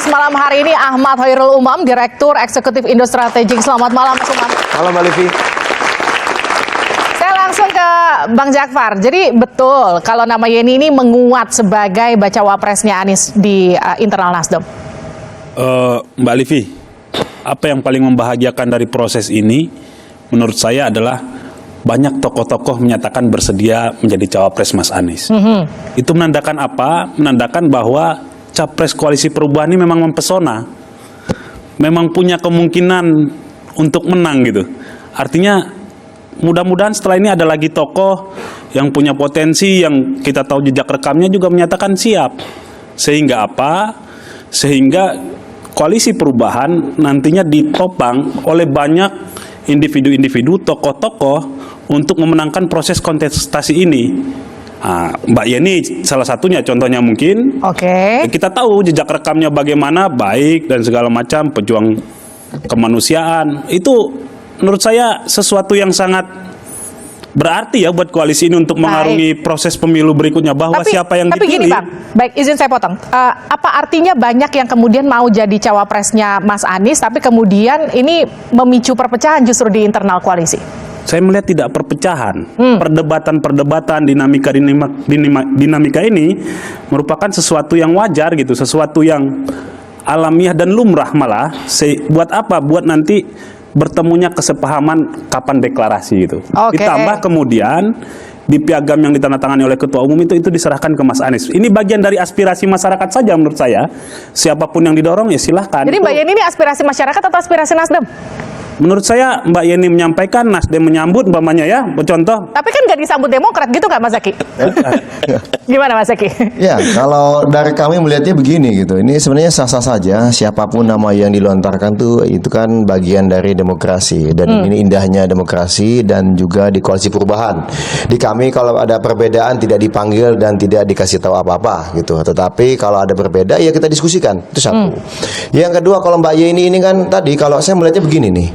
Kompas malam hari ini Ahmad Hoirul Umam, Direktur Eksekutif Indo Strategik. Selamat malam, Mas Umam. Halo Mbak Livi. Saya langsung ke Bang Jakfar. Jadi betul kalau nama Yeni ini menguat sebagai bacawa presnya Anies di internal Nasdem. Mbak Livi, apa yang paling membahagiakan dari proses ini menurut saya adalah banyak tokoh-tokoh menyatakan bersedia menjadi cawapres Mas Anies. Itu menandakan apa? Menandakan bahwa capres koalisi perubahan ini memang mempesona, memang punya kemungkinan untuk menang gitu. Artinya mudah-mudahan setelah ini ada lagi tokoh yang punya potensi, yang kita tahu jejak rekamnya juga menyatakan siap. Sehingga apa? Sehingga koalisi perubahan nantinya ditopang oleh banyak individu-individu, tokoh-tokoh untuk memenangkan proses kontestasi ini. Nah, Mbak Yeni salah satunya, contohnya mungkin. Oke. Kita tahu jejak rekamnya bagaimana, baik dan segala macam, pejuang kemanusiaan. Itu menurut saya sesuatu yang sangat berarti ya buat koalisi ini untuk mengarungi proses pemilu berikutnya, bahwa siapa yang tapi dipilih. Gini Bang, baik izin saya potong. Apa artinya banyak yang kemudian mau jadi cawapresnya Mas Anies, tapi kemudian ini memicu perpecahan justru di internal koalisi? Saya melihat tidak perpecahan, perdebatan-perdebatan, dinamika ini merupakan sesuatu yang wajar gitu, sesuatu yang alamiah dan lumrah malah. Buat apa? Buat nanti bertemunya kesepahaman kapan deklarasi gitu. Ditambah kemudian di piagam yang ditandatangani oleh Ketua Umum itu diserahkan ke Mas Anies. Ini bagian dari aspirasi masyarakat saja menurut saya. Siapapun yang didorong ya silahkan. Jadi Mbak Yeni ini aspirasi masyarakat atau aspirasi Nasdem? Menurut saya Mbak Yeni menyampaikan, Nasdem menyambut umpamanya ya, contoh. Tapi kan nggak disambut Demokrat gitu nggak Mas Zaki? Gimana Mas Zaki? Ya, kalau dari kami melihatnya begini gitu. Ini sebenarnya sah-sah saja, siapapun nama yang dilontarkan tuh itu kan bagian dari demokrasi, dan ini indahnya demokrasi dan juga di koalisi perubahan. Di kami kalau ada perbedaan tidak dipanggil dan tidak dikasih tahu apa-apa gitu. Tetapi kalau ada berbeda ya kita diskusikan. Itu satu. Yang kedua, kalau Mbak Yeni ini kan tadi kalau saya melihatnya begini nih.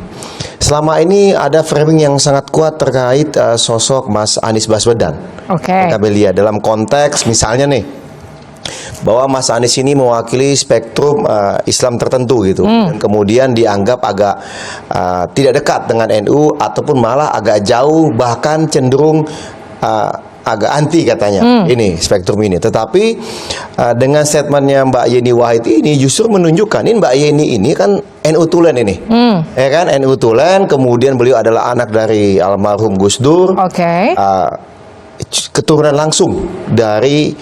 Selama ini ada framing yang sangat kuat terkait sosok Mas Anies Baswedan. Kami lihat dalam konteks misalnya nih, bahwa Mas Anies ini mewakili spektrum Islam tertentu gitu, dan kemudian dianggap agak tidak dekat dengan NU ataupun malah agak jauh, bahkan cenderung agak anti katanya ini spektrum ini. Tetapi dengan statementnya Mbak Yeni Wahid ini justru menunjukkan ini Mbak Yeni ini kan NU Tulen ini, ya kan, NU Tulen. Kemudian beliau adalah anak dari almarhum Gus Dur, keturunan langsung dari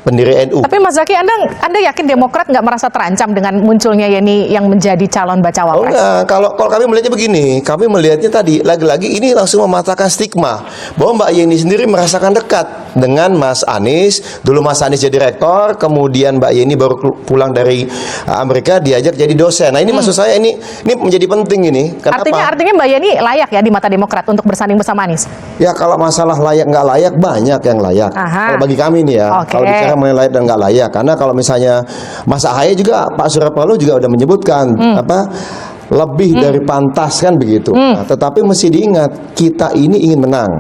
pendiri NU. Tapi Mas Zaki, Anda yakin Demokrat nggak merasa terancam dengan munculnya Yeni yang menjadi calon bacawa pres? Oh enggak, kalau kami melihatnya begini, kami melihatnya tadi lagi-lagi ini langsung mematahkan stigma bahwa Mbak Yeni sendiri merasakan dekat dengan Mas Anies. Dulu Mas Anies jadi rektor, kemudian Mbak Yeni baru pulang dari Amerika diajak jadi dosen. Nah ini maksud saya ini menjadi penting ini. Kenapa? Artinya Mbak Yeni layak ya di mata Demokrat untuk bersanding bersama Anies? Ya kalau masalah layak nggak layak banyak yang layak. Kalau bagi kami nih ya, kalau bicara mengenai layak dan nggak layak, karena kalau misalnya Mas Ahaye juga, Pak Surya Paloh juga udah menyebutkan lebih dari pantas kan begitu. Nah, tetapi mesti diingat kita ini ingin menang.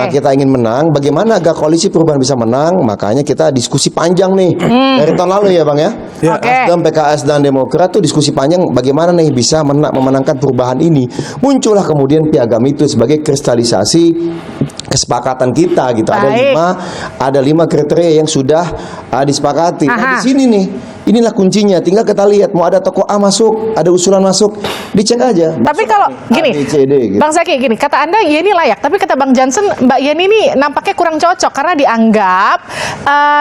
Kita ingin menang. Bagaimana agar koalisi perubahan bisa menang? Makanya kita diskusi panjang nih dari tahun lalu ya Bang ya. Nasdem, PKS dan Demokrat tuh diskusi panjang bagaimana nih bisa memenangkan perubahan ini. Muncullah kemudian piagam itu sebagai kristalisasi kesepakatan kita gitu. Ada lima kriteria yang sudah disepakati. Nah, di sini nih, inilah kuncinya. Tinggal kita lihat mau ada tokoh A masuk, ada usulan masuk, dicek aja. Tapi kalau gini, Bang Zaki, gini, kata Anda Yeni layak, tapi kata Bang Jansen, Mbak Yeni ini nampaknya kurang cocok karena dianggap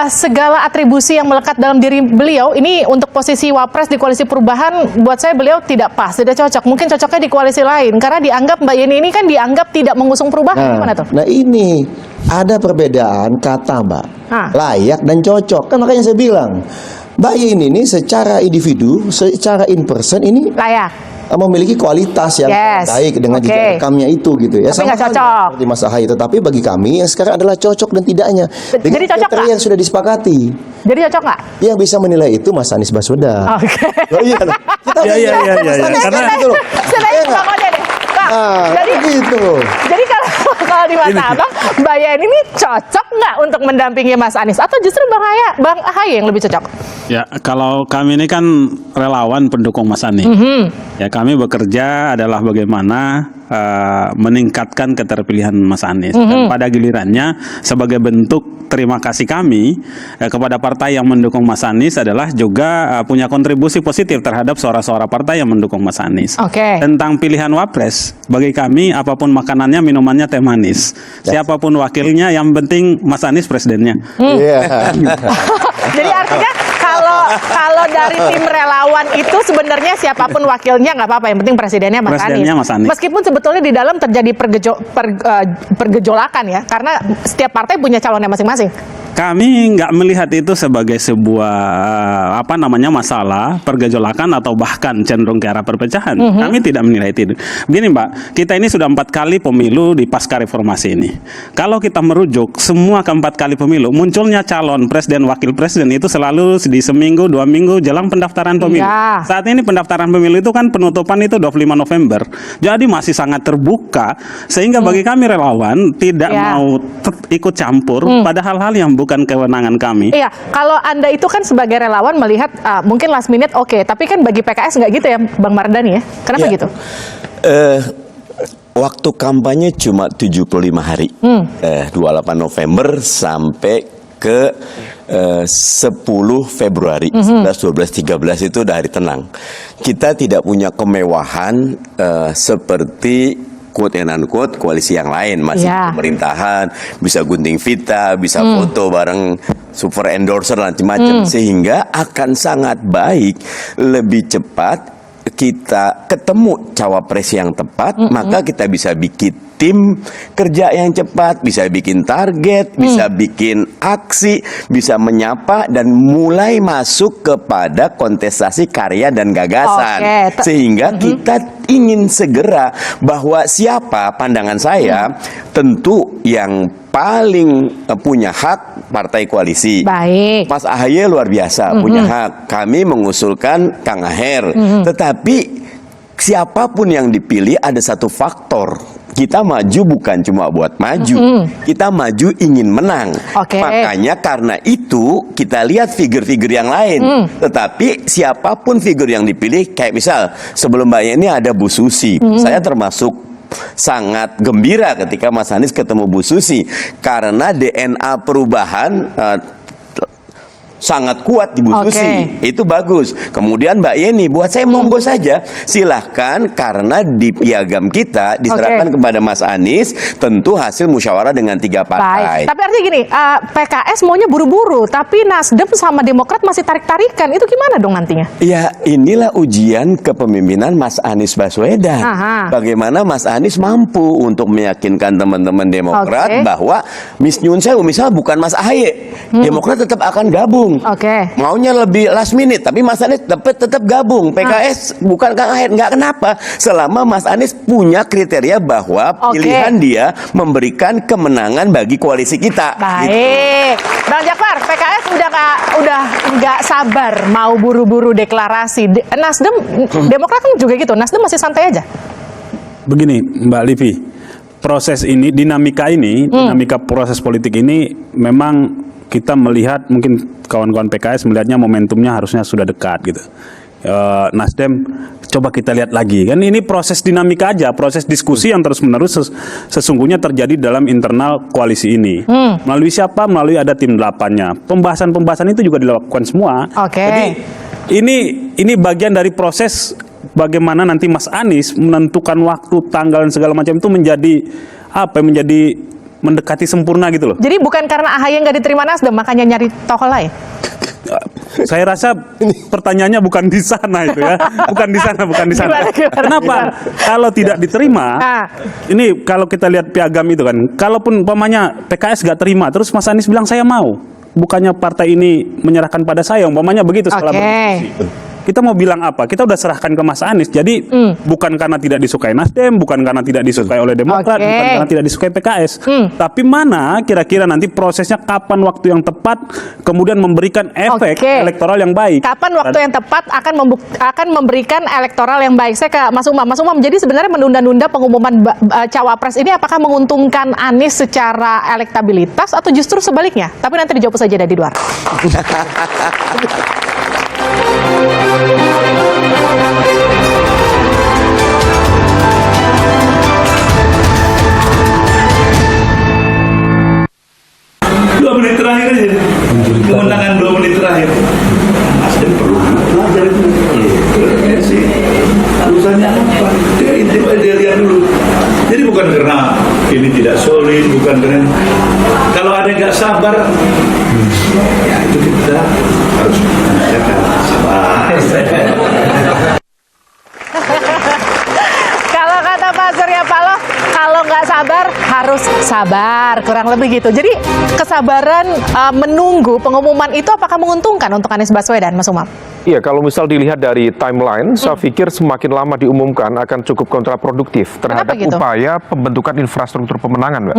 segala atribusi yang melekat dalam diri beliau ini untuk posisi wapres di koalisi perubahan, buat saya beliau tidak pas, tidak cocok. Mungkin cocoknya di koalisi lain karena dianggap Mbak Yeni ini kan dianggap tidak mengusung perubahan. Gimana tuh? Nah ini ada perbedaan kata Mbak, layak dan cocok. Kan makanya saya bilang Mbak Yeni ini secara individu, secara in person ini layak, memiliki kualitas yang baik dengan jejak rekamnya itu gitu ya. Tapi nggak cocok seperti Mas Ahaye. Tetapi bagi kami yang sekarang adalah cocok dan tidaknya dengan kriteria yang sudah disepakati. Jadi cocok nggak? Yang bisa menilai itu Mas Anies Baswedan. Oh iya loh. Iya. Karena itu loh. Jadi gitu. Jadi kalau di mata Abang, Mbak Yeni ini cocok nggak untuk mendampingi Mas Anies atau justru Bang Ahaye yang lebih cocok? Ya, kalau kami ini kan relawan pendukung Mas Anies. Ya, kami bekerja adalah bagaimana meningkatkan keterpilihan Mas Anies. Dan pada gilirannya, sebagai bentuk terima kasih kami kepada partai yang mendukung Mas Anies adalah juga punya kontribusi positif terhadap suara-suara partai yang mendukung Mas Anies. Oke. Tentang pilihan wapres, bagi kami apapun makanannya, minumannya teh manis. Siapapun wakilnya, yang penting Mas Anies presidennya. Iya. Jadi artinya kalau dari tim relawan itu sebenarnya siapapun wakilnya nggak apa-apa, yang penting presidennya Mas Presidennya Anies. Mas Anies. Meskipun sebetulnya di dalam terjadi pergejolakan ya, karena setiap partai punya calonnya masing-masing. Kami nggak melihat itu sebagai sebuah masalah, pergejolakan atau bahkan cenderung ke arah perpecahan. Kami tidak menilai itu. Begini Mbak, kita ini sudah 4 kali pemilu di pasca reformasi ini. Kalau kita merujuk semua ke-4 kali pemilu, munculnya calon presiden, wakil presiden itu selalu di seminggu, 2 minggu jelang pendaftaran pemilu. Ya. Saat ini pendaftaran pemilu itu kan penutupan itu 25 November. Jadi masih sangat terbuka, sehingga bagi kami relawan tidak Ya. mau ikut campur pada hal-hal yang bukan kewenangan kami. Iya, kalau Anda itu kan sebagai relawan melihat mungkin last minute oke, tapi kan bagi PKS nggak gitu ya Bang Mardhani ya? Kenapa Ya. gitu? Waktu kampanye cuma 75 hari. 28 November sampai ke 10 Februari. 11, 12, 13 itu udah hari tenang. Kita tidak punya kemewahan seperti quote and unquote koalisi yang lain, masih Ya. pemerintahan, bisa gunting pita, bisa foto bareng super endorser macam-macam, sehingga akan sangat baik lebih cepat kita ketemu cawapres yang tepat, maka kita bisa bikin tim kerja yang cepat, bisa bikin target, bisa bikin aksi, bisa menyapa dan mulai masuk kepada kontestasi karya dan gagasan. Oke. Sehingga kita ingin segera bahwa siapa pandangan saya tentu yang paling punya hak partai koalisi. Baik. Mas AHY luar biasa punya hak. Kami mengusulkan Kang Aher. Tetapi siapapun yang dipilih ada satu faktor. Kita maju bukan cuma buat maju. Kita maju ingin menang. Oke. Makanya karena itu kita lihat figur-figur yang lain. Tetapi siapapun figur yang dipilih, kayak misal sebelum Mbak Yeni ada Bu Susi. Saya termasuk sangat gembira ketika Mas Anies ketemu Bu Susi karena DNA perubahan sangat kuat di Bu Oke. Susi. Itu bagus. Kemudian Mbak Yeni, buat saya monggo saja. Silahkan, karena di piagam kita diserahkan kepada Mas Anies, tentu hasil musyawarah dengan 3 Baik. partai. Tapi artinya gini, PKS maunya buru-buru, tapi Nasdem sama Demokrat masih tarik-tarikan. Itu gimana dong nantinya? Ya, inilah ujian kepemimpinan Mas Anies Baswedan. Aha. Bagaimana Mas Anies mampu untuk meyakinkan teman-teman Demokrat Oke. bahwa nyun sewu, misal bukan Mas AHY, Demokrat tetap akan gabung. Oke. Maunya lebih last minute, tapi Mas Anies tetap gabung. PKS bukan Kang AHY, nggak kenapa. Selama Mas Anies punya kriteria bahwa Oke. pilihan dia memberikan kemenangan bagi koalisi kita. Gitu. Baik. Bang Jakfar, PKS udah nggak sabar mau buru-buru deklarasi. Nasdem, Demokrat kan juga gitu. Nasdem masih santai aja. Begini Mbak Livi, proses ini, dinamika proses politik ini memang kita melihat, mungkin kawan-kawan PKS melihatnya momentumnya harusnya sudah dekat gitu. Nasdem coba kita lihat lagi, kan ini proses dinamika aja, proses diskusi yang terus-menerus sesungguhnya terjadi dalam internal koalisi ini. Melalui siapa? Melalui ada tim 8-nya. Pembahasan itu juga dilakukan semua. Oke. Jadi ini bagian dari proses bagaimana nanti Mas Anies menentukan waktu, tanggal dan segala macam itu menjadi mendekati sempurna gitu loh. Jadi bukan karena AHY nggak diterima Nasdem, makanya nyari tokoh lain. Saya rasa pertanyaannya bukan di sana itu ya, bukan di sana. Gimana? Kenapa? Kalau tidak diterima, ini kalau kita lihat piagam itu kan, kalaupun umpamanya PKS gak terima, terus Mas Anies bilang saya mau, bukannya partai ini menyerahkan pada saya, umpamanya begitu setelah berdiskusi. Kita mau bilang apa? Kita udah serahkan ke Mas Anies. Jadi bukan karena tidak disukai Nasdem, bukan karena tidak disukai oleh Demokrat, bukan karena tidak disukai PKS. Tapi mana kira-kira nanti prosesnya, kapan waktu yang tepat kemudian memberikan efek elektoral yang baik. Kapan waktu yang tepat akan memberikan elektoral yang baik. Saya ke Mas Umam. Mas Umam, jadi sebenarnya menunda-nunda pengumuman cawapres ini apakah menguntungkan Anies secara elektabilitas atau justru sebaliknya? Tapi nanti dijawab saja dari luar. Dua menit terakhir aja, kemenangan 2 menit terakhir. Nasdem perlu belajar itu. Ya sih, urusannya apa? Dia lihat dulu. Jadi bukan karena ini tidak solid, bukan karena kalau ada yang nggak sabar, ya itu kita harus menanyakan sabar. Kalau kata Pak Surya Paloh, kalau nggak sabar harus sabar, kurang lebih gitu. Jadi kesabaran menunggu pengumuman itu apakah menguntungkan untuk Anies Baswedan, Mas Umam? Iya, kalau misal dilihat dari timeline, saya pikir semakin lama diumumkan akan cukup kontraproduktif terhadap gitu? upaya pembentukan infrastruktur pemenangan, Mbak.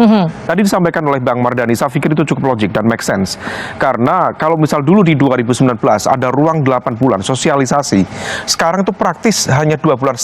Tadi disampaikan oleh Bang Mardhani, saya pikir itu cukup logik dan make sense. Karena kalau misal dulu di 2019 ada ruang 8 bulan sosialisasi, sekarang itu praktis hanya 2,5 bulan.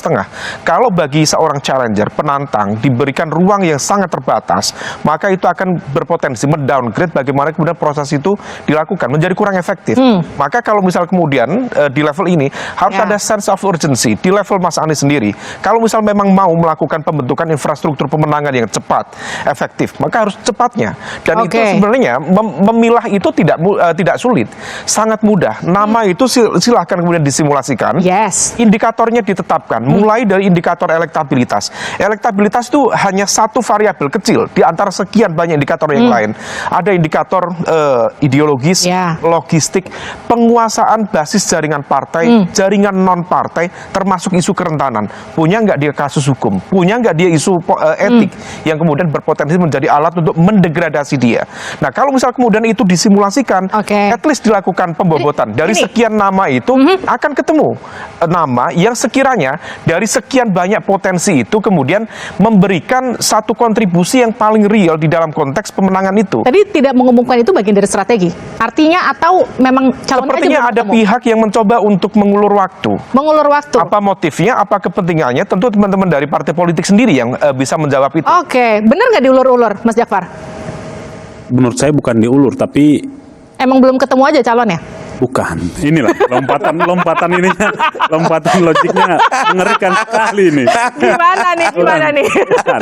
Kalau bagi seorang challenger, penantang, diberikan ruang yang sangat terbatas, maka itu akan berpotensi mendowngrade bagaimana kemudian proses itu dilakukan, menjadi kurang efektif. Maka kalau misal kemudian di level ini harus ada sense of urgency di level Mas Anies sendiri. Kalau misal memang mau melakukan pembentukan infrastruktur pemenangan yang cepat, efektif, maka harus cepatnya. Dan itu sebenarnya memilah itu tidak sulit, sangat mudah. Nama itu silahkan kemudian disimulasikan. Indikatornya ditetapkan, mulai dari indikator elektabilitas. Elektabilitas itu hanya satu variabel kecil di antara sekian banyak indikator yang lain. Ada indikator ideologis, logistik, penguasaan basis jaringan partai, jaringan non-partai, termasuk isu kerentanan. Punya nggak dia kasus hukum? Punya nggak dia isu etik yang kemudian berpotensi menjadi alat untuk mendegradasi dia? Nah, kalau misal kemudian itu disimulasikan, at least dilakukan pembobotan. Dari sekian nama itu akan ketemu nama yang sekiranya dari sekian banyak potensi itu kemudian memberikan satu kontribusi yang paling real di dalam konteks pemenangan itu. Tadi tidak mengumumkan itu bagian dari strategi. Artinya atau memang calon sepertinya ada pihak yang mencoba untuk mengulur waktu. Mengulur waktu. Apa motifnya, apa kepentingannya? Tentu teman-teman dari partai politik sendiri yang bisa menjawab itu. Benar nggak diulur-ulur, Mas Jafar? Menurut saya bukan diulur, tapi emang belum ketemu aja calonnya? Bukan. Inilah lompatan ininya, lompatan logiknya mengerikan sekali ini. Gimana nih? Bukan.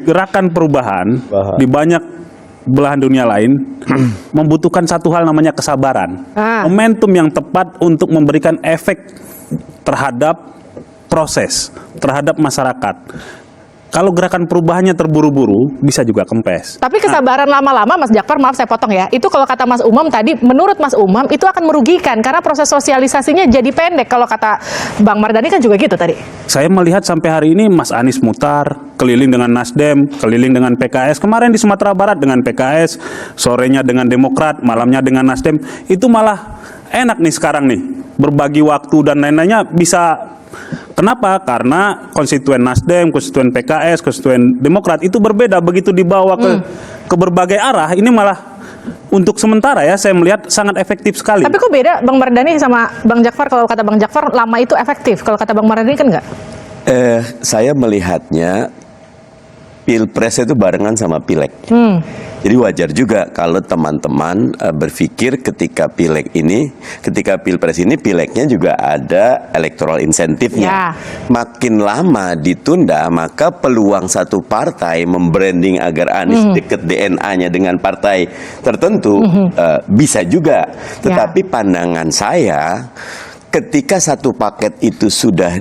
Gerakan perubahan di banyak belahan dunia lain membutuhkan satu hal namanya kesabaran. Momentum yang tepat untuk memberikan efek terhadap proses, terhadap masyarakat. Kalau gerakan perubahannya terburu-buru, bisa juga kempes. Tapi kesabaran lama-lama, Mas Jafar, maaf saya potong ya, itu kalau kata Mas Umam tadi, menurut Mas Umam, itu akan merugikan, karena proses sosialisasinya jadi pendek. Kalau kata Bang Mardhani kan juga gitu tadi. Saya melihat sampai hari ini Mas Anies mutar, keliling dengan Nasdem, keliling dengan PKS, kemarin di Sumatera Barat dengan PKS, sorenya dengan Demokrat, malamnya dengan Nasdem, itu malah enak nih sekarang nih, berbagi waktu dan lain-lainnya bisa. Kenapa? Karena konstituen Nasdem, konstituen PKS, konstituen Demokrat itu berbeda. Begitu dibawa ke berbagai arah, ini malah untuk sementara ya saya melihat sangat efektif sekali. Tapi kok beda Bang Mardhani sama Bang Jafar? Kalau kata Bang Jafar lama itu efektif, kalau kata Bang Mardhani kan enggak? Saya melihatnya Pilpres itu barengan sama Pileg. Jadi wajar juga kalau teman-teman berpikir ketika Pilpres ini, Pilegnya juga ada electoral insentifnya. Makin lama ditunda, maka peluang satu partai membranding agar Anies deket DNA-nya dengan partai tertentu bisa juga. Tetapi pandangan saya, ketika satu paket itu sudah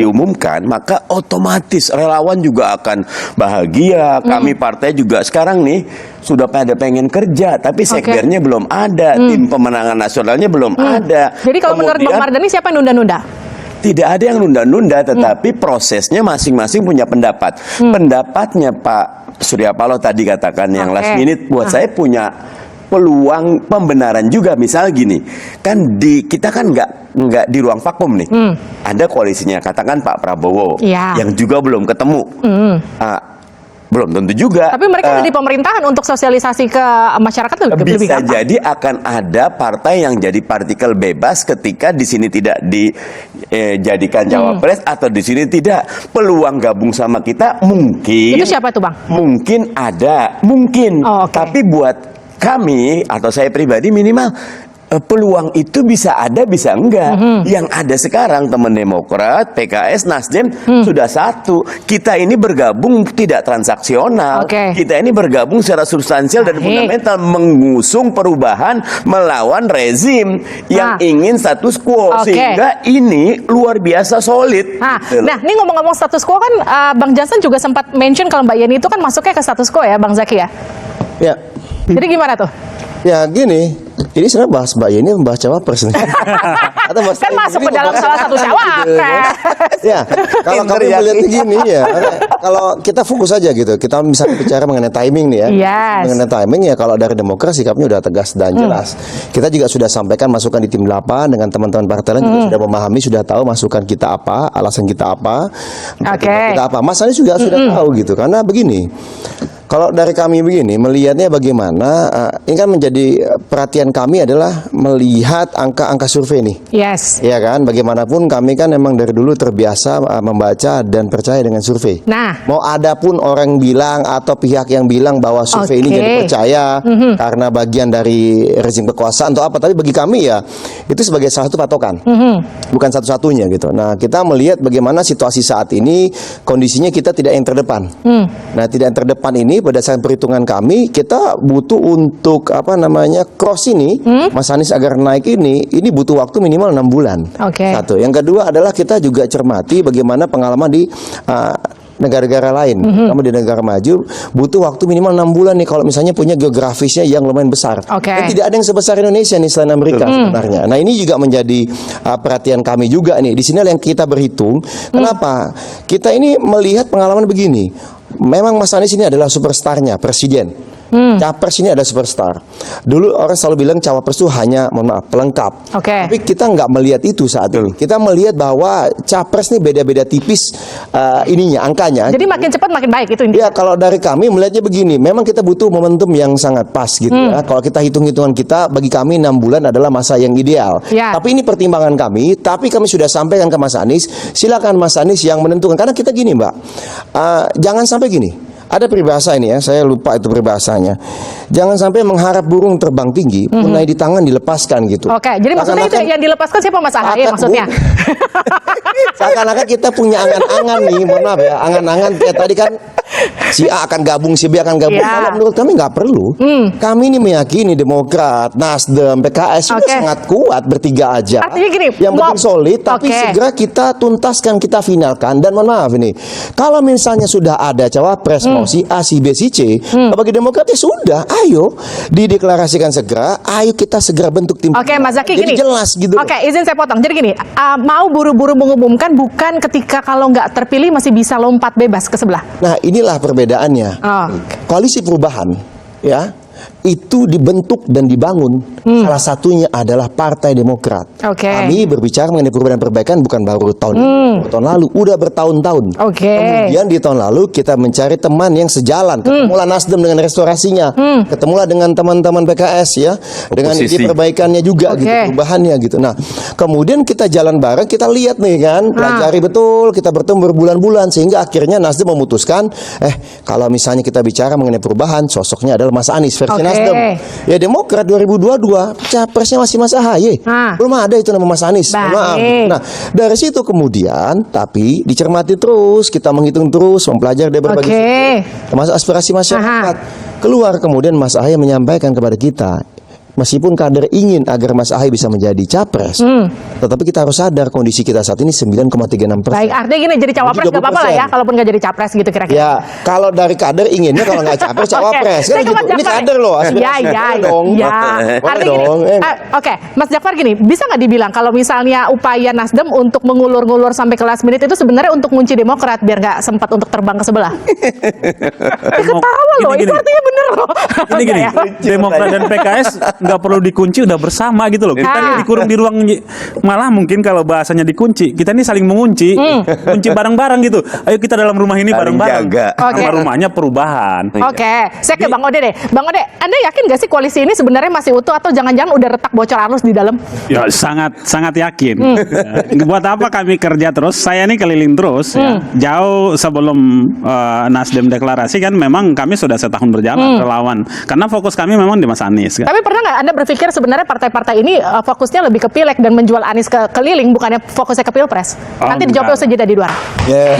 diumumkan, maka otomatis relawan juga akan bahagia. Kami partai juga sekarang nih sudah pada pengen kerja, tapi sekbernya belum ada, tim pemenangan nasionalnya belum ada. Jadi kalau menurut Bang Mardhani siapa yang nunda-nunda? Tidak ada yang nunda-nunda, tetapi prosesnya masing-masing punya pendapat. Pendapatnya Pak Surya Paloh tadi katakan yang last minute, buat saya punya peluang pembenaran juga. Misal gini, kan kita kan nggak di ruang vakum nih. Ada koalisinya, katakan Pak Prabowo yang juga belum ketemu. Belum tentu juga. Tapi mereka ada di pemerintahan untuk sosialisasi ke masyarakat lebih bisa jadi akan ada partai yang jadi partikel bebas ketika di sini tidak dijadikan cawapres atau di sini tidak. Peluang gabung sama kita mungkin. Itu siapa tuh Bang? Mungkin ada, mungkin. Tapi buat kami atau saya pribadi minimal peluang itu bisa ada, bisa enggak. Yang ada sekarang teman Demokrat, PKS, Nasdem sudah satu. Kita ini bergabung tidak transaksional. Oke. Kita ini bergabung secara substansial dan Baik. fundamental, mengusung perubahan melawan rezim yang ingin status quo. Oke. Sehingga ini luar biasa solid. Gitu loh. Nah, ini ngomong-ngomong status quo kan, Bang Jansen juga sempat mention kalau Mbak Yeni itu kan masuknya ke status quo ya, Bang Zaki ya. Ya, Jadi gimana tuh? ya gini. Ini sebenarnya bahas Mbak Yeni membahas cawapres nih. Atau bahas Kan masuk ke dalam membahas salah satu gitu. cawapres. Ya, kalau Pinter kami ya. melihatnya gini ya, kalau kita fokus aja gitu, kita misalnya bicara mengenai timing nih ya. Yes. Mengenai timing ya, kalau dari Demokrat sikapnya udah tegas dan jelas. Kita juga sudah sampaikan masukan di tim 8 dengan teman-teman partai lain juga sudah memahami, sudah tahu masukan kita apa, alasan kita apa, Oke. kita apa. Mas Anies juga sudah tahu gitu, karena begini. Kalau dari kami begini, melihatnya bagaimana, ini kan menjadi perhatian kami adalah melihat angka-angka survei nih. Yes. Ya kan, bagaimanapun kami kan emang dari dulu terbiasa membaca dan percaya dengan survei. Nah. Mau ada pun orang bilang atau pihak yang bilang bahwa survei ini Oke. jadi percaya karena bagian dari rezim kekuasaan atau apa, tapi bagi kami ya itu sebagai salah satu patokan, bukan satu-satunya gitu. Nah, kita melihat bagaimana situasi saat ini, kondisinya kita tidak yang terdepan. Nah, tidak yang terdepan ini berdasarkan perhitungan kami, kita butuh untuk cross ini, Mas Anies agar naik ini butuh waktu minimal 6 bulan. Oke. Satu. Yang kedua adalah kita juga cermati bagaimana pengalaman di negara-negara lain. Kamu di negara maju butuh waktu minimal 6 bulan nih kalau misalnya punya geografisnya yang lumayan besar. Oke. Dan tidak ada yang sebesar Indonesia nih selain Amerika sebenarnya. Nah, ini juga menjadi perhatian kami juga nih. Di sini yang kita berhitung. Kenapa? Kita ini melihat pengalaman begini. Memang Mas Anies ini adalah superstarnya presiden. Capres ini ada superstar. Dulu orang selalu bilang cawapres itu hanya, mohon maaf, pelengkap. Oke. Tapi kita nggak melihat itu saat ini. Kita melihat bahwa capres ini beda-beda tipis angkanya. Jadi makin cepat makin baik itu intinya. Ya, kalau dari kami melihatnya begini, memang kita butuh momentum yang sangat pas gitu ya. Kalau kita hitung-hitungan kita, bagi kami 6 bulan adalah masa yang ideal. Ya. Tapi ini pertimbangan kami, tapi kami sudah sampaikan ke Mas Anies, silakan Mas Anies yang menentukan. Karena kita gini Mbak, jangan sampai gini. Ada peribahasa ini ya, saya lupa itu peribahasanya. Jangan sampai mengharap burung terbang tinggi, punai di tangan dilepaskan gitu. Oke, jadi maksudnya itu Seakan-akan- yang dilepaskan siapa, Mas Ahaye maksudnya? Seakan-akan kita punya angan-angan nih, mohon maaf ya, angan-angan kayak tadi kan si A akan gabung, si B akan gabung. Ya. Kalau menurut kami nggak perlu. Kami ini meyakini Demokrat, Nasdem, PKS sudah Oke. sangat kuat bertiga aja. Artinya gini, yang penting solid, tapi Oke. segera kita tuntaskan, kita finalkan. Dan mohon maaf ini, kalau misalnya sudah ada cawapres mau si A, si B, si C, bagi Demokrat ya sudah, ayo dideklarasikan segera, ayo kita segera bentuk tim. Oke, Mas Zaki, Jadi gini. jelas gitu. Oke, izin saya potong. Jadi gini, mau buru-buru mengumumkan bukan ketika kalau nggak terpilih masih bisa lompat bebas ke sebelah. Nah, inilah perbedaannya. Oh. Koalisi perubahan, ya, itu dibentuk dan dibangun. Salah satunya adalah Partai Demokrat. Oke. Kami berbicara mengenai perubahan dan perbaikan bukan baru tahun ini, tahun lalu, udah bertahun-tahun. Oke. Kemudian di tahun lalu kita mencari teman yang sejalan. Ketemulah Nasdem dengan restorasinya, ketemulah dengan teman-teman PKS ya, dengan ide Oposisi. perbaikannya juga Oke. gitu, perubahannya gitu. Nah, kemudian kita jalan bareng, kita lihat nih kan, pelajari betul, kita bertemu berbulan-bulan sehingga akhirnya Nasdem memutuskan, kalau misalnya kita bicara mengenai perubahan, sosoknya adalah Mas Anies versi Oke. Nasdem. Ya Demokrat 2022 capresnya masih Mas Ahaye. Belum ada itu nama Mas Anies. Mohon maaf. Baik. Nah, dari situ kemudian tapi dicermati terus, kita menghitung terus, mempelajari dari berbagai Oke. sudut, termasuk aspirasi masyarakat. Keluar kemudian Mas Ahaye menyampaikan kepada kita, meskipun kader ingin agar Mas Ahaye bisa menjadi capres, tetapi kita harus sadar kondisi kita saat ini 9,36%. Baik, artinya gini, jadi cawapres nggak apa-apa lah ya, 30%. kalaupun nggak jadi capres gitu kira-kira. Ya, kalau dari kader inginnya kalau nggak capres, cawapres. Oke, Kan saya ke gitu. Mas Ini Jafar. kader loh. aspirasi. Ya, Boleh dong. ya. Boleh Artinya gini, dong. oke, Mas Jafar gini, bisa nggak dibilang kalau misalnya upaya Nasdem untuk mengulur-ngulur sampai ke last minute itu sebenarnya untuk ngunci Demokrat biar nggak sempat untuk terbang ke sebelah? Ketawa loh, itu artinya bener loh. Gini, Oke, ya. Demokrat dan PKS nggak perlu dikunci, udah bersama gitu loh. Kita ini dikurung di ruang, malah mungkin kalau bahasanya dikunci, kita ini saling mengunci, kunci bareng-bareng gitu. Ayo kita dalam rumah ini Saling bareng-bareng. jaga. Oke. Nama rumahnya perubahan. Oke, saya ke Bang Ode deh. Bang Ode, Anda yakin gak sih koalisi ini sebenarnya masih utuh atau jangan-jangan udah retak bocor halus di dalam? Ya sangat yakin. Ya. Buat apa kami kerja terus? Saya ini keliling terus. Ya. Jauh sebelum Nasdem deklarasi kan memang kami sudah setahun berjalan relawan. Karena fokus kami memang di Mas Anies. Kan? Tapi pernah nggak Anda berpikir sebenarnya partai-partai ini fokusnya lebih ke pileg dan menjual Anies ke keliling, bukannya fokusnya ke pilpres? Oh, Nanti dijawab enggak. usai jeda di luar. Ya.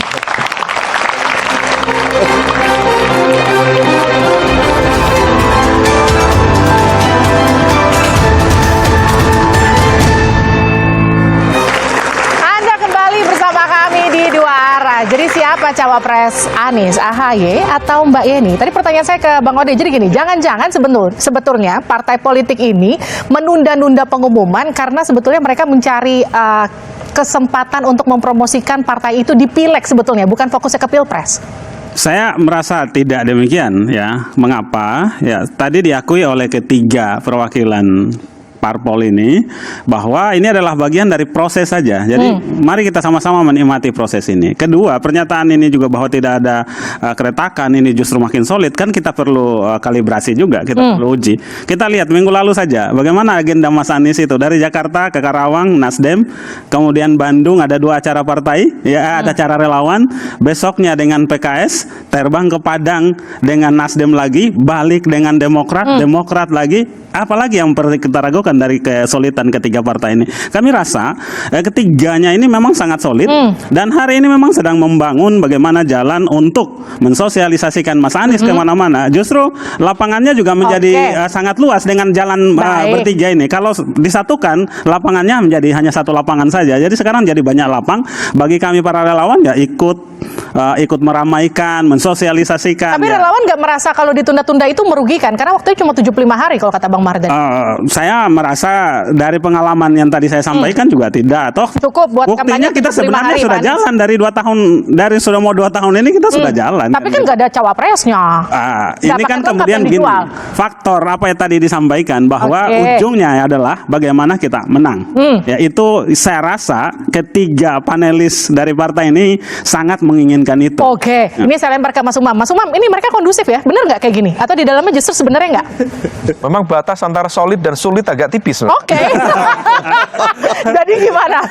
Anda kembali bersama kami di Dua Arah. Jadi siapa cawapres Anies, AHY atau Mbak Yeni? Tadi pertanyaan saya ke Bang Ode. Jadi gini, jangan-jangan sebetulnya partai politik ini menunda-nunda pengumuman karena sebetulnya mereka mencari kesempatan untuk mempromosikan partai itu di pileg sebetulnya, bukan fokusnya ke pilpres. Saya merasa tidak demikian ya. Mengapa? Ya, tadi diakui oleh ketiga perwakilan parpol ini bahwa ini adalah bagian dari proses saja. Jadi mari kita sama-sama menikmati proses ini. Kedua, pernyataan ini juga bahwa tidak ada keretakan ini justru makin solid, kan kita perlu kalibrasi juga, kita perlu uji. Kita lihat minggu lalu saja bagaimana agenda Mas Anies itu dari Jakarta ke Karawang Nasdem, kemudian Bandung ada 2 acara partai, ya ada acara relawan, besoknya dengan PKS, terbang ke Padang dengan Nasdem lagi, balik dengan Demokrat lagi. Apalagi yang perlu kita ragukan dari kesolidan ketiga partai ini. Kami rasa ketiganya ini memang sangat solid dan hari ini memang sedang membangun bagaimana jalan untuk mensosialisasikan Mas Anies kemana-mana. Justru lapangannya juga menjadi sangat luas dengan jalan bertiga ini. Kalau disatukan lapangannya menjadi hanya satu lapangan saja. Jadi sekarang jadi banyak lapang bagi kami para relawan ya ikut meramaikan, mensosialisasikan. Tapi ya. relawan nggak merasa kalau ditunda-tunda itu merugikan karena waktunya cuma 75 hari kalau kata Bang Mardhani. Saya merasa dari pengalaman yang tadi saya sampaikan juga tidak. Toh Cukup buat buktinya kampanye kita 75 sebenarnya hari, sudah Pak Anies. jalan dari 2 tahun, dari sudah mau 2 tahun ini kita sudah jalan. Tapi kan nggak ada cawapresnya. Ini Nggak kan pakai kemudian lengkap yang gini, dijual. faktor apa yang tadi disampaikan bahwa Oke. ujungnya adalah bagaimana kita menang. Ya itu saya rasa ketiga panelis dari partai ini sangat menginginkan itu. Oke, ini saya lempar ke Mas Umam. Mas Umam, ini mereka kondusif ya? Bener nggak kayak gini? Atau di dalamnya justru sebenarnya nggak? Memang batas antara solid dan sulit agak tipis. Oke. Jadi gimana?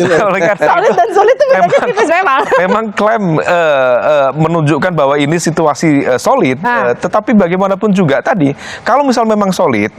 Oleh karena Solid itu, dan sulit itu bedanya memang- tipis memang. Memang klaim menunjukkan bahwa ini situasi solid, tetapi bagaimanapun juga tadi, kalau misal memang solid,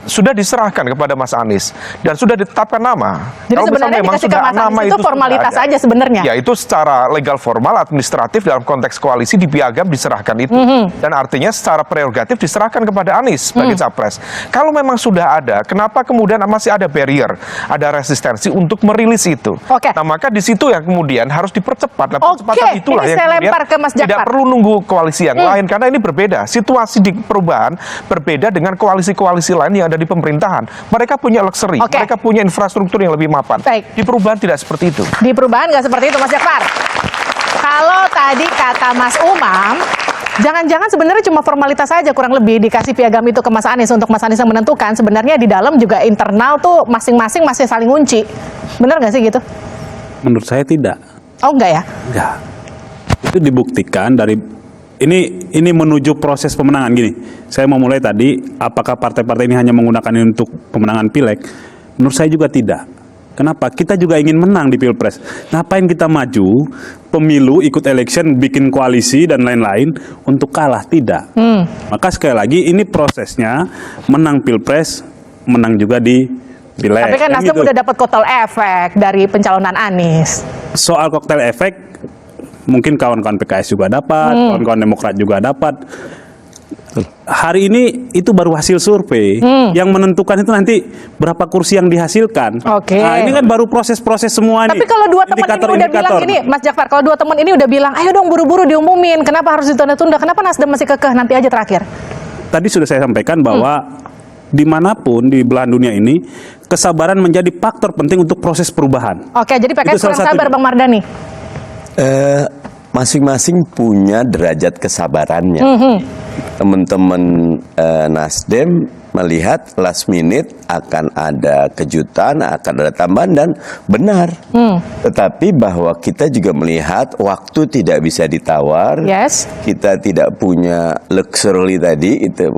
sudah diserahkan kepada Mas Anies dan sudah ditetapkan nama. Jadi Kalau misal sebenarnya memang dikasih ke sudah Mas Anies nama itu sudah formalitas ada. aja sebenarnya. Ya itu secara legal formal administratif dalam konteks koalisi di piagam diserahkan itu, dan artinya secara prerogatif diserahkan kepada Anies sebagai capres. Kalau memang sudah ada, kenapa kemudian masih ada barrier, ada resistensi untuk merilis itu? Oke. Nah maka di situ yang kemudian harus dipercepat. Nah, percepatan Oke, itulah ini yang saya kemudian lempar ke Mas tidak Jakfar. perlu nunggu koalisi yang lain karena ini berbeda. Situasi di perubahan berbeda dengan koalisi-koalisi lain yang ada di pemerintahan. Mereka punya luxury, Oke. mereka punya infrastruktur yang lebih mapan. Baik. Di perubahan tidak seperti itu. Di perubahan nggak seperti itu, Mas Jakfar. Kalau tadi kata Mas Umam, jangan-jangan sebenarnya cuma formalitas saja kurang lebih dikasih piagam itu ke Mas Anies untuk Mas Anies yang menentukan. Sebenarnya di dalam juga internal tuh masing-masing masih saling ngunci. Bener nggak sih gitu? Menurut saya tidak. Oh enggak ya? Enggak. Itu dibuktikan dari ini menuju proses pemenangan gini. Saya mau mulai tadi, apakah partai-partai ini hanya menggunakan ini untuk pemenangan pileg? Menurut saya juga tidak. Kenapa? Kita juga ingin menang di pilpres. Ngapain kita maju pemilu, ikut election, bikin koalisi dan lain-lain untuk kalah? Tidak. Maka sekali lagi ini prosesnya menang pilpres, menang juga di pileg. Tapi kan Nasdem gitu. udah dapat kotel efek dari pencalonan Anies. Soal koktel efek, mungkin kawan-kawan PKS juga dapat, kawan-kawan Demokrat juga dapat. Hari ini itu baru hasil survei. Yang menentukan itu nanti berapa kursi yang dihasilkan. Oke. Nah, ini kan baru proses-proses semua nih. Tapi kalau dua teman ini udah bilang ini, Mas Jakfar, kalau dua teman ini udah bilang, ayo dong buru-buru diumumin, kenapa harus ditunda-tunda, kenapa Nasdem masih kekeh nanti aja terakhir? Tadi sudah saya sampaikan bahwa dimanapun di belahan dunia ini, kesabaran menjadi faktor penting untuk proses perubahan. Oke, jadi Itu PKS salah kurang sabar satunya. Bang Mardhani. Masing-masing punya derajat kesabarannya. Teman-teman Nasdem melihat last minute akan ada kejutan, akan ada tambahan dan benar. Tetapi bahwa kita juga melihat waktu tidak bisa ditawar. Yes. Kita tidak punya luxury tadi itu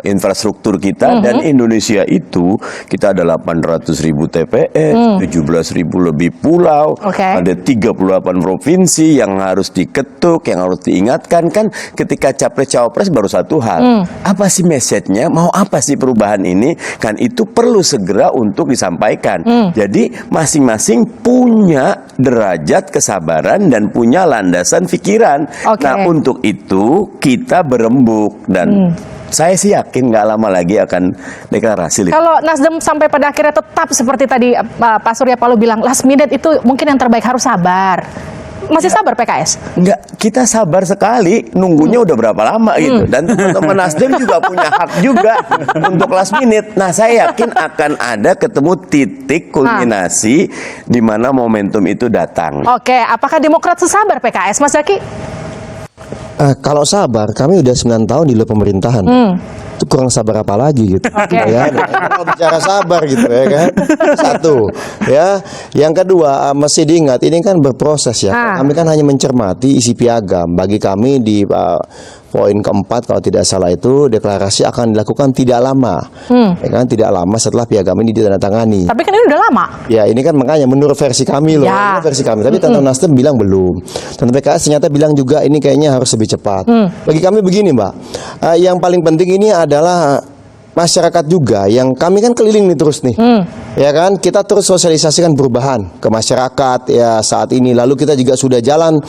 infrastruktur kita dan Indonesia itu kita ada 800.000 TPS, 17.000 lebih pulau, Oke. ada 38 provinsi yang harus diketuk, yang harus diingatkan kan ketika capres cawapres baru satu hal. Apa sih message-nya? Mau apa apa sih perubahan ini, kan itu perlu segera untuk disampaikan. Jadi masing-masing punya derajat kesabaran dan punya landasan pikiran. Oke. Nah, untuk itu kita berembuk dan saya sih yakin nggak lama lagi akan deklarasi. Kalau Nasdem sampai pada akhirnya tetap seperti tadi Pak Surya Paloh bilang, last minute itu mungkin yang terbaik, harus sabar. Masih sabar PKS? Enggak, kita sabar sekali, nunggunya udah berapa lama gitu. Dan teman-teman Nasdem juga punya hak juga untuk last minute. Nah, saya yakin akan ada ketemu titik kulminasi di mana momentum itu datang. Oke, apakah Demokrat sesabar PKS, Mas Zaky? Kalau sabar, kami udah 9 tahun di luar pemerintahan. Itu kurang sabar apa lagi gitu. Oke. Ya, kalau bicara sabar gitu ya kan. Satu, ya. Yang kedua, mesti diingat ini kan berproses ya. Kami kan hanya mencermati isi piagam. Bagi kami di poin keempat kalau tidak salah itu deklarasi akan dilakukan tidak lama. Ya kan, tidak lama setelah piagam ini ditandatangani. Tapi kan ini udah lama. Ya ini kan makanya menurut versi kami loh, Ya. ini versi kami. Tapi teman Nasdem bilang belum. Dan PKS ternyata bilang juga ini kayaknya harus lebih cepat. Bagi kami begini Mbak, yang paling penting ini adalah masyarakat juga yang kami kan keliling nih terus nih, ya kan kita terus sosialisasikan perubahan ke masyarakat ya saat ini. Lalu kita juga sudah jalan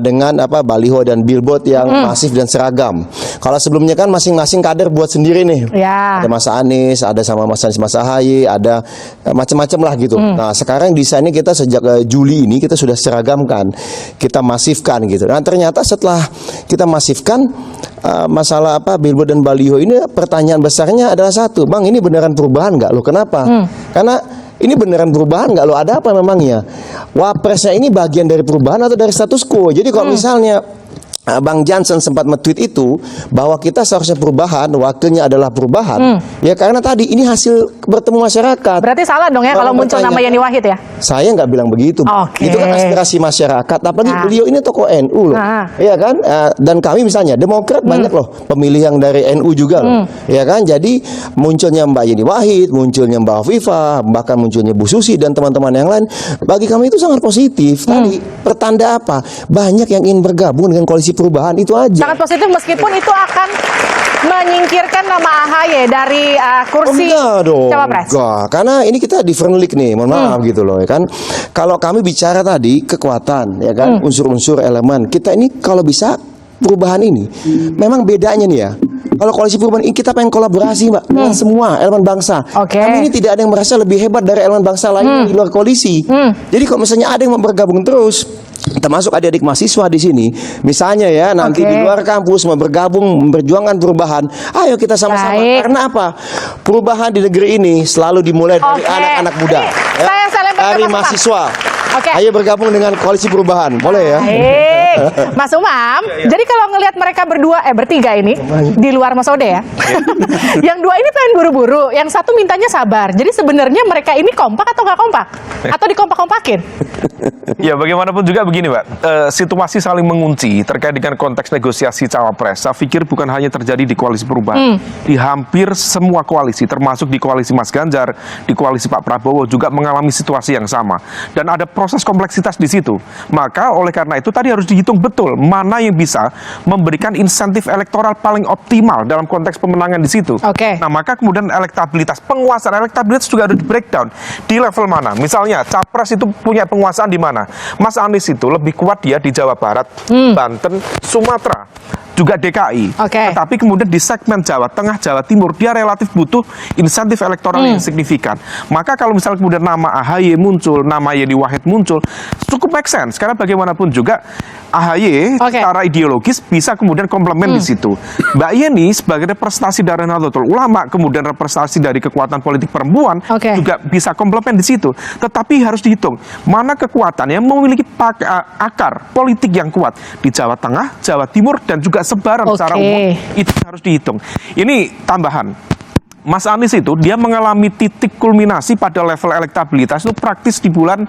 dengan baliho dan billboard yang masif dan seragam. Kalau sebelumnya kan masing-masing kader buat sendiri nih, Ya. ada Mas Anies, ada sama Mas Anies, Mas Ahaye, ada macam-macam lah gitu. Nah sekarang desainnya kita sejak Juli ini kita sudah seragamkan, kita masifkan gitu. Nah ternyata setelah kita masifkan masalah billboard dan baliho ini, pertanyaan besarnya adalah satu, Bang, ini beneran perubahan nggak lo? Kenapa? Karena ini beneran perubahan nggak lo? Ada apa memangnya? Wapresnya ini bagian dari perubahan atau dari status quo? Jadi kalau misalnya Bang Jansen sempat nge-tweet itu bahwa kita seharusnya perubahan, waktunya adalah perubahan. Ya karena tadi ini hasil bertemu masyarakat. Berarti salah dong ya kalau muncul nama Yeni Wahid ya? Saya nggak bilang begitu. Oke. Itu kan aspirasi masyarakat. Apalagi beliau ini tokoh NU loh. Iya kan? Dan kami misalnya Demokrat banyak loh pemilih yang dari NU juga loh. Ya kan? Jadi munculnya Mbak Yeni Wahid, munculnya Mbak Afifah, bahkan munculnya Bu Susi dan teman-teman yang lain, bagi kami itu sangat positif. Tadi pertanda apa? Banyak yang ingin bergabung dengan koalisi perubahan, itu aja. Sangat positif meskipun itu akan menyingkirkan nama AHY dari kursi Enggak dong, cawapres. enggak. Karena ini kita different league nih, mohon maaf gitu loh ya kan. Kalau kami bicara tadi kekuatan ya kan, unsur-unsur elemen kita ini kalau bisa perubahan ini memang bedanya nih ya. Kalau koalisi perubahan ini kita pengen kolaborasi Mbak dengan semua elemen bangsa. Oke. Kami ini tidak ada yang merasa lebih hebat dari elemen bangsa lain di luar koalisi. Jadi kalau misalnya ada yang mau bergabung terus, termasuk adik-adik mahasiswa di sini, misalnya ya nanti di luar kampus mau bergabung memperjuangkan perubahan, ayo kita sama-sama. Baik. Karena apa? Perubahan di negeri ini selalu dimulai dari Oke. anak-anak muda, Ini saya lempar ke dari Mas Umam. mahasiswa. Oke. Ayo bergabung dengan koalisi perubahan, boleh ya? Mas Umam, jadi kalau ngelihat mereka bertiga ini di luar Mas Ode ya, yang dua ini pengen buru-buru, yang satu mintanya sabar. Jadi sebenarnya mereka ini kompak atau nggak kompak? Atau dikompak-kompakin? Ya bagaimanapun juga begini Mbak, situasi saling mengunci terkait dengan konteks negosiasi cawapres. Saya pikir bukan hanya terjadi di koalisi perubahan, di hampir semua koalisi, termasuk di koalisi Mas Ganjar, di koalisi Pak Prabowo juga mengalami situasi yang sama. Dan ada proses kompleksitas di situ. Maka oleh karena itu tadi harus dihitung betul mana yang bisa memberikan insentif elektoral paling optimal dalam konteks pemenangan di situ. Oke. Nah maka kemudian elektabilitas, penguasaan elektabilitas juga harus di breakdown di level mana. Misalnya capres itu punya penguasaan di mana? Mas Anies itu lebih kuat dia di Jawa Barat, Banten, Sumatera, juga DKI. Oke. Tetapi kemudian di segmen Jawa Tengah, Jawa Timur dia relatif butuh insentif elektoral yang signifikan. Maka kalau misalnya kemudian nama AHY muncul, nama Yeni Wahid muncul, cukup make sense karena bagaimanapun juga AHY secara ideologis bisa kemudian komplement di situ. Mbak Yeni sebagai representasi dari Nahdlatul Ulama, kemudian representasi dari kekuatan politik perempuan juga bisa komplement di situ. Tetapi harus dihitung mana kekuatan yang memiliki akar politik yang kuat di Jawa Tengah, Jawa Timur dan juga sebaran secara umum, itu harus dihitung. Ini tambahan. Mas Anies itu dia mengalami titik kulminasi pada level elektabilitas itu praktis di bulan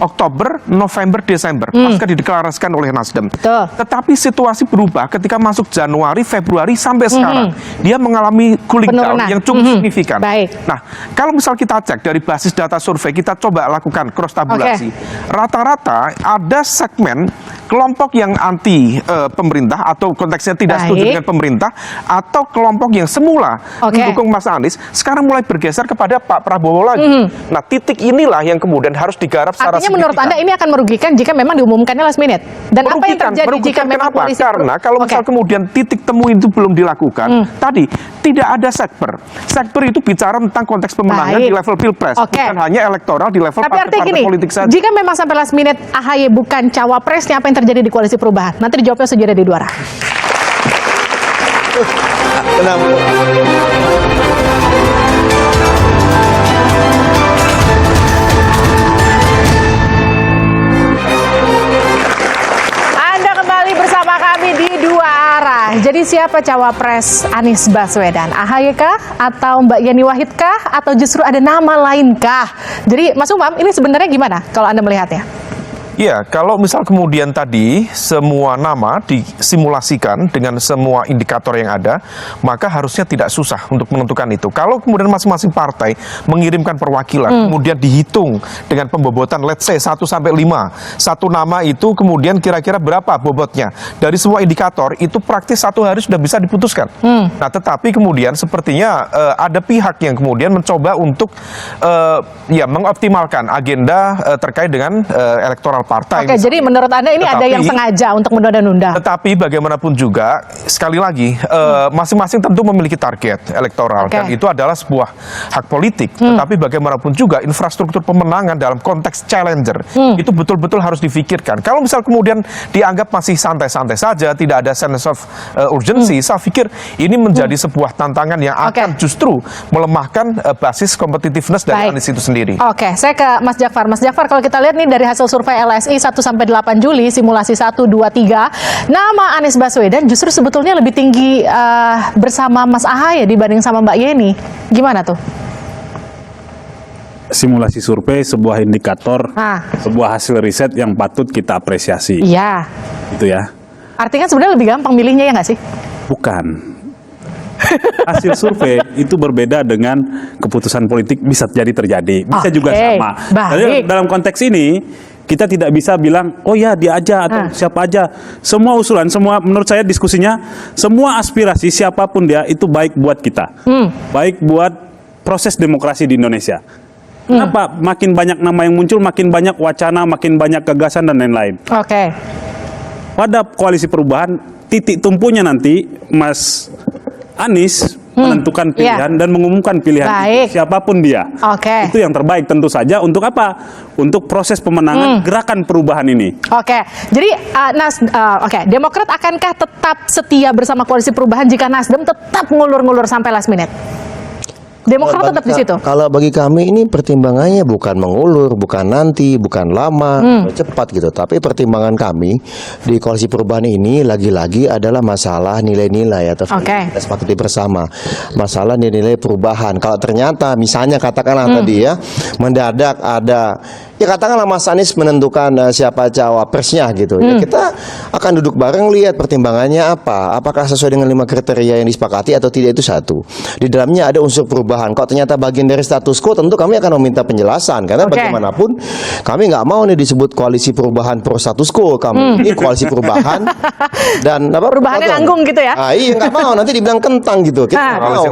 Oktober, November, Desember pasca dideklarasikan oleh Nasdem. Tetapi situasi berubah ketika masuk Januari, Februari sampai sekarang. Dia mengalami cooling down yang cukup signifikan. Nah, kalau misal kita cek dari basis data survei, kita coba lakukan cross tabulasi. Rata-rata ada segmen kelompok yang anti pemerintah atau konteksnya tidak setuju Baik. dengan pemerintah, atau kelompok yang semula Oke. mendukung Mas Anies sekarang mulai bergeser kepada Pak Prabowo lagi. Nah, titik inilah yang kemudian harus digarap secara Artinya menurut signifikan. Anda ini akan merugikan jika memang diumumkannya last minute. Dan apa yang terjadi jika memang kenapa? koalisi Karena kalau misal kemudian titik temu itu belum dilakukan, tadi tidak ada sekber. Sekber itu bicara tentang konteks pemenangan Baik. di level pilpres, Oke. bukan hanya elektoral di level Tapi artinya partai-partai gini, politik saja. jika memang sampai last minute AHY bukan cawapresnya, apa yang terjadi di koalisi perubahan? Nanti dijawabnya sejarah di Dua Arah. Kenapa? Anda kembali bersama kami di Dua Arah. Jadi siapa cawapres Anies Baswedan? AHY kah? Atau Mbak Yeni Wahid kah? Atau justru ada nama lain kah? Jadi Mas Umam, ini sebenarnya gimana kalau Anda melihatnya? Ya, kalau misal kemudian tadi semua nama disimulasikan dengan semua indikator yang ada, maka harusnya tidak susah untuk menentukan itu. Kalau kemudian masing-masing partai mengirimkan perwakilan, kemudian dihitung dengan pembobotan, let's say 1 sampai 5. Satu nama itu kemudian kira-kira berapa bobotnya. Dari semua indikator, itu praktis 1 hari sudah bisa diputuskan. Nah, tetapi kemudian sepertinya ada pihak yang kemudian mencoba untuk ya mengoptimalkan agenda terkait dengan elektoral partai. Oke, jadi menurut Anda ini ada yang sengaja untuk menunda-nunda? Tetapi bagaimanapun juga, sekali lagi, masing-masing tentu memiliki target elektoral. Oke. Dan itu adalah sebuah hak politik. Tetapi bagaimanapun juga, infrastruktur pemenangan dalam konteks challenger, itu betul-betul harus difikirkan. Kalau misal kemudian dianggap masih santai-santai saja, tidak ada sense of urgency, saya pikir ini menjadi sebuah tantangan yang akan justru melemahkan basis competitiveness dari Baik. Anies itu sendiri. Oke, saya ke Mas Jafar. Mas Jafar, kalau kita lihat nih dari hasil survei LSI 1 sampai 8 Juli, simulasi 1, 2, 3, nama Anies Baswedan justru sebetulnya lebih tinggi bersama Mas AHY dibanding sama Mbak Yeni. Gimana tuh? Simulasi survei sebuah indikator, sebuah hasil riset yang patut kita apresiasi. Iya. Gitu ya. Artinya sebenarnya lebih gampang milihnya ya nggak sih? Bukan. Hasil survei itu berbeda dengan keputusan politik, bisa jadi terjadi, bisa juga sama. Jadi dalam konteks ini kita tidak bisa bilang oh ya dia aja atau siapa aja. Semua usulan, semua menurut saya diskusinya, semua aspirasi siapapun dia itu baik buat kita, baik buat proses demokrasi di Indonesia. Kenapa makin banyak nama yang muncul, makin banyak wacana, makin banyak gagasan dan lain-lain. Oke. Pada koalisi perubahan, titik tumpunya nanti Mas Anies menentukan pilihan dan mengumumkan pilihan itu, siapapun dia. Itu yang terbaik tentu saja untuk apa? Untuk proses pemenangan gerakan perubahan ini. Oke. Jadi Demokrat akankah tetap setia bersama koalisi perubahan jika Nasdem tetap ngulur-ngulur sampai last minute? Demokrat tetap di situ. Kalau bagi kami ini pertimbangannya bukan mengulur, bukan nanti, bukan lama, cepat gitu. Tapi pertimbangan kami di koalisi perubahan ini lagi-lagi adalah masalah nilai-nilai atau kita sepakati bersama. Masalah nilai-nilai perubahan. Kalau ternyata misalnya katakanlah tadi ya, mendadak ada ya katakanlah Mas Anies menentukan siapa cawapresnya gitu. Ya kita akan duduk bareng lihat pertimbangannya apa. Apakah sesuai dengan 5 kriteria yang disepakati atau tidak, itu satu. Di dalamnya ada unsur perubahan. Kalau ternyata bagian dari status quo, tentu kami akan meminta penjelasan karena bagaimanapun kami nggak mau nih disebut koalisi perubahan pro status quo. Kami ini koalisi perubahan dan apa? Perubahannya nanggung gitu ya? Iya nggak mau nanti dibilang kentang gitu. Kita mau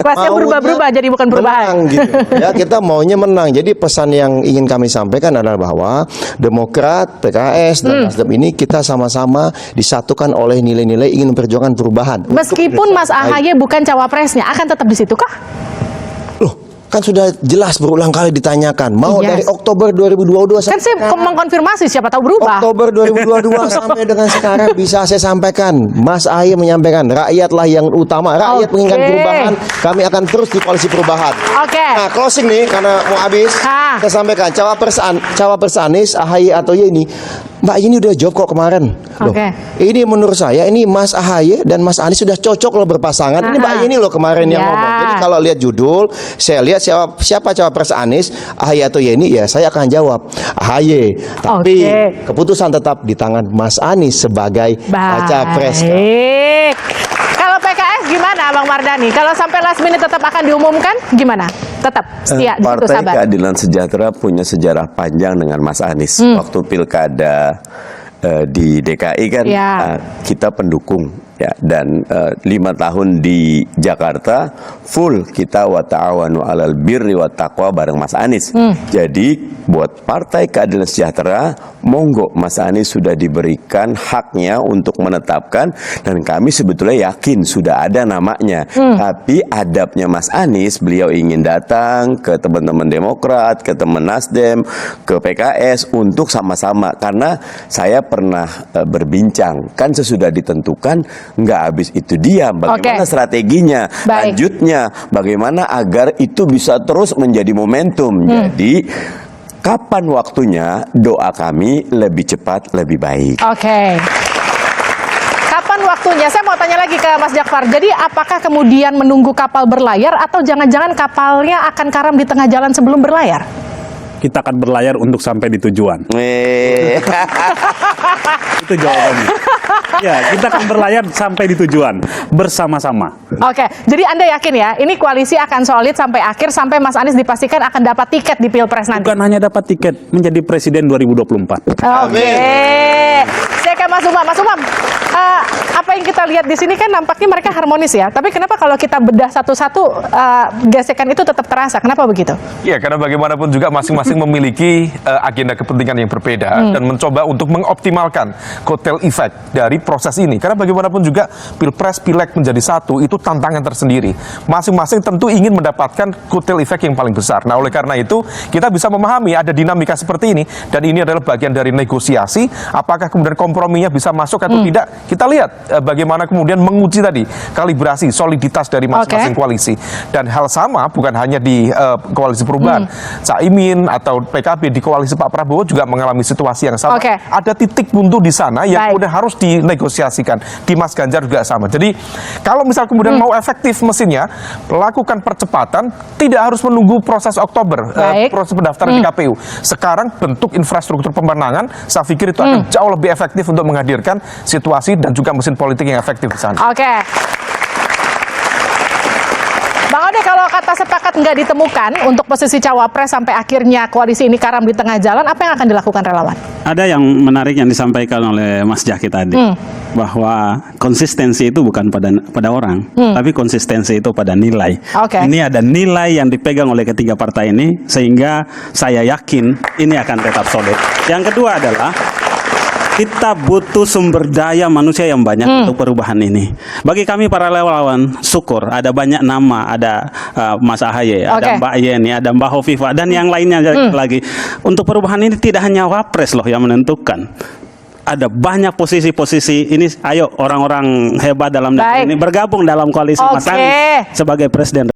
kelasnya berubah-berubah jadi bukan perubahan. Gitu. Ya kita maunya menang. Jadi pesan yang ingin kami sampaikan adalah bahwa Demokrat, PKS dan Nasdem ini kita sama-sama disatukan oleh nilai-nilai ingin memperjuangkan perubahan. Meskipun Mas AHY bukan cawapresnya, akan tetap di situ kah? Loh, kan sudah jelas berulang kali ditanyakan. Mau dari Oktober 2022 kan saya mengkonfirmasi, siapa tahu berubah. Oktober 2022 sampai dengan sekarang bisa saya sampaikan. Mas AHY menyampaikan rakyatlah yang utama. Rakyat menginginkan perubahan. Kami akan terus di koalisi perubahan. Nah, closing nih karena mau habis. Saya sampaikan cawapres Anies, AHY atau Yeni. Mbak Yeni udah jawab kok kemarin. Loh, ini menurut saya ini Mas AHY dan Mas Anies sudah cocok loh berpasangan. Ini Mbak Yeni loh kemarin yang ngomong. Jadi kalau lihat judul, saya lihat siapa cawapres Anies, AHY atau Yeni, ya saya akan jawab AHY. Tapi keputusan tetap di tangan Mas Anies sebagai capres. Kalau PKS gimana Bang Mardhani? Kalau sampai last minute tetap akan diumumkan, gimana? Tetap setia di situ, sabar. Partai Keadilan Sejahtera punya sejarah panjang dengan Mas Anies. Waktu pilkada di DKI kan Ya. kita pendukung ya, dan 5 tahun di Jakarta full kita wa ta'awanu 'alal birri wa taqwa bareng Mas Anies. Jadi buat Partai Keadilan Sejahtera, monggo Mas Anies sudah diberikan haknya untuk menetapkan, dan kami sebetulnya yakin sudah ada namanya. Tapi adabnya Mas Anies, beliau ingin datang ke teman-teman Demokrat, ke teman Nasdem, ke PKS untuk sama-sama, karena saya pernah berbincang, kan sesudah ditentukan nggak habis itu diam, bagaimana strateginya, Baik. lanjutnya, bagaimana agar itu bisa terus menjadi momentum. Jadi kapan waktunya, doa kami lebih cepat lebih baik. Oke. Kapan waktunya? Saya mau tanya lagi ke Mas Jakfar. Jadi apakah kemudian menunggu kapal berlayar atau jangan-jangan kapalnya akan karam di tengah jalan sebelum berlayar? Kita akan berlayar untuk sampai di tujuan. Itu jawabannya. Ya, kita akan berlayar sampai di tujuan bersama-sama. Oke, jadi Anda yakin ya, ini koalisi akan solid sampai akhir, sampai Mas Anies dipastikan akan dapat tiket di Pilpres nanti? Bukan hanya dapat tiket, menjadi presiden 2024. Oke. Saya ke Mas Umam. Mas Umam, apa yang kita lihat di sini kan nampaknya mereka harmonis ya. Tapi kenapa kalau kita bedah satu-satu, gesekan itu tetap terasa? Kenapa begitu? Ya, karena bagaimanapun juga masing-masing memiliki agenda kepentingan yang berbeda dan mencoba untuk mengoptimalkan kotel efek dari proses ini. Karena bagaimanapun juga Pilpres, Pileg menjadi satu, itu tantangan tersendiri. Masing-masing tentu ingin mendapatkan kotel efek yang paling besar. Nah, oleh karena itu kita bisa memahami ada dinamika seperti ini, dan ini adalah bagian dari negosiasi. Apakah kemudian komprominya bisa masuk atau tidak? Kita lihat bagaimana kemudian menguji tadi kalibrasi soliditas dari masing-masing koalisi. Dan hal sama bukan hanya di koalisi perubahan. Caimin atau PKB di koalisi Pak Prabowo juga mengalami situasi yang sama. Ada titik buntu di sana yang kemudian harus dinegosiasikan. Di Mas Ganjar juga sama. Jadi kalau misal kemudian mau efektif mesinnya, lakukan percepatan, tidak harus menunggu proses Oktober, proses pendaftaran di KPU. Sekarang bentuk infrastruktur pemenangan, saya pikir itu akan jauh lebih efektif untuk menghadirkan situasi dan juga mesin politik yang efektif di sana. Oke. Bang Ode, kalau kata sepakat nggak ditemukan untuk posisi cawapres sampai akhirnya koalisi ini karam di tengah jalan, apa yang akan dilakukan relawan? Ada yang menarik yang disampaikan oleh Mas Jaki tadi, bahwa konsistensi itu bukan pada orang, tapi konsistensi itu pada nilai. Ini ada nilai yang dipegang oleh ketiga partai ini, sehingga saya yakin ini akan tetap solid. Yang kedua adalah kita butuh sumber daya manusia yang banyak untuk perubahan ini. Bagi kami para relawan, syukur ada banyak nama, ada Mas Ahaye, ada Mbak Yeni, ada Mbak Hovifa, dan yang lainnya lagi. Untuk perubahan ini tidak hanya wapres loh yang menentukan. Ada banyak posisi-posisi ini. Ayo orang-orang hebat dalam negeri ini bergabung dalam koalisi Mas Anies sebagai presiden.